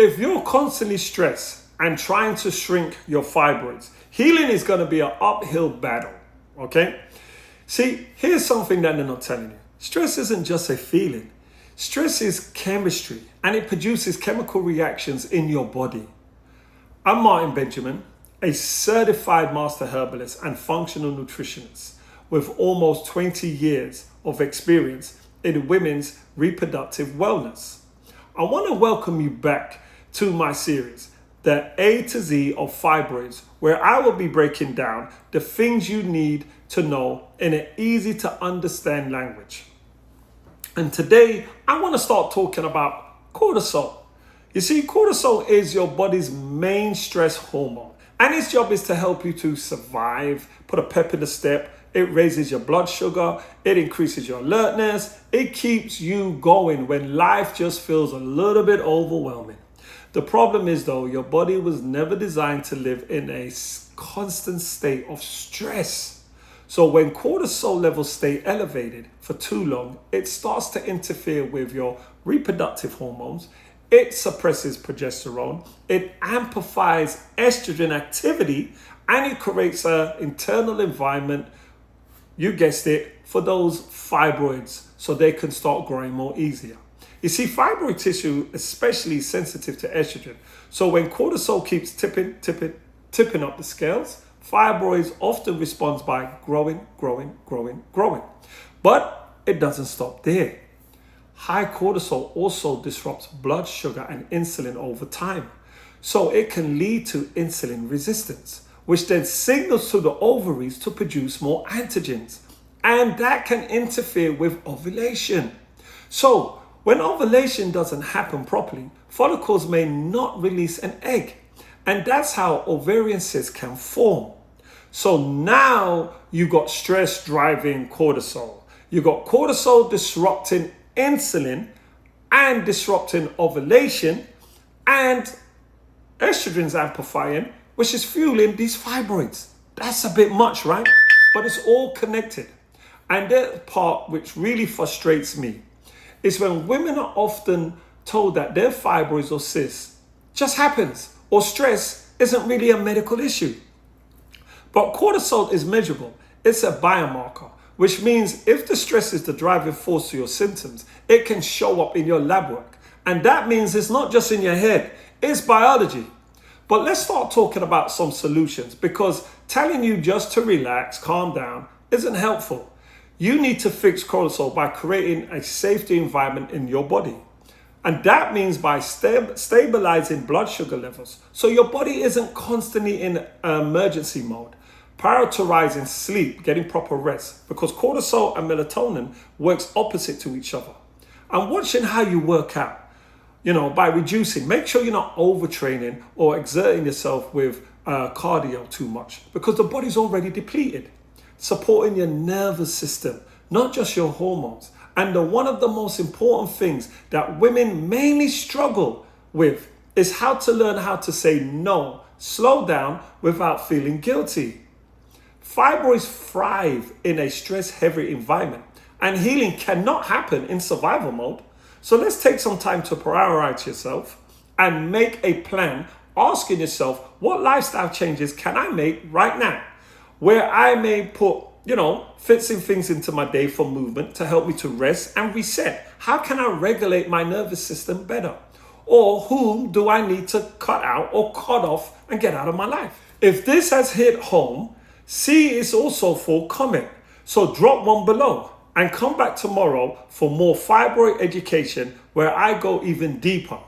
If you're constantly stressed and trying to shrink your fibroids, healing is going to be an uphill battle, okay? See, here's something that they're not telling you. Stress isn't just a feeling. Stress is chemistry, and it produces chemical reactions in your body. I'm Martin Benjamin, a certified master herbalist and functional nutritionist with almost 20 years of experience in women's reproductive wellness. I want to welcome you back to my series, The A to Z of Fibroids, where I will be breaking down the things you need to know in an easy to understand language. And today, I want to start talking about cortisol. You see, cortisol is your body's main stress hormone, and its job is to help you to survive, put a pep in the step. It raises your blood sugar, it increases your alertness, it keeps you going when life just feels a little bit overwhelming. The problem is though, your body was never designed to live in a constant state of stress. So when cortisol levels stay elevated for too long, it starts to interfere with your reproductive hormones. It suppresses progesterone, it amplifies estrogen activity, and it creates an internal environment, you guessed it, for those fibroids so they can start growing more easier. You see, fibroid tissue is especially sensitive to estrogen. So when cortisol keeps tipping up the scales, fibroids often responds by growing. But it doesn't stop there. High cortisol also disrupts blood sugar and insulin over time. So it can lead to insulin resistance, which then signals to the ovaries to produce more antigens. And that can interfere with ovulation. So when ovulation doesn't happen properly, follicles may not release an egg. And that's how ovarian cysts can form. So now you got stress driving cortisol. You got cortisol disrupting insulin and disrupting ovulation, and estrogen's amplifying, which is fueling these fibroids. That's a bit much, right? But it's all connected. And the part which really frustrates me is when women are often told that their fibroids or cysts just happens, or stress isn't really a medical issue. But cortisol is measurable. It's a biomarker, which means if the stress is the driving force to your symptoms, it can show up in your lab work. And that means it's not just in your head, it's biology. But let's start talking about some solutions, because telling you just to relax, calm down, isn't helpful. You need to fix cortisol by creating a safety environment in your body. And that means by stabilizing blood sugar levels, so your body isn't constantly in emergency mode. Prioritizing sleep, getting proper rest, because cortisol and melatonin works opposite to each other. And watching how you work out, by reducing, make sure you're not overtraining or exerting yourself with cardio too much, because the body's already depleted. Supporting your nervous system, not just your hormones. And one of the most important things that women mainly struggle with is how to learn how to say no, slow down without feeling guilty. Fibroids thrive in a stress-heavy environment, and healing cannot happen in survival mode. So let's take some time to prioritize yourself and make a plan, asking yourself, what lifestyle changes can I make right now? Where I may put, fixing things into my day for movement to help me to rest and reset. How can I regulate my nervous system better? Or whom do I need to cut out or cut off and get out of my life? If this has hit home, C is also for comment. So drop one below and come back tomorrow for more fibroid education where I go even deeper.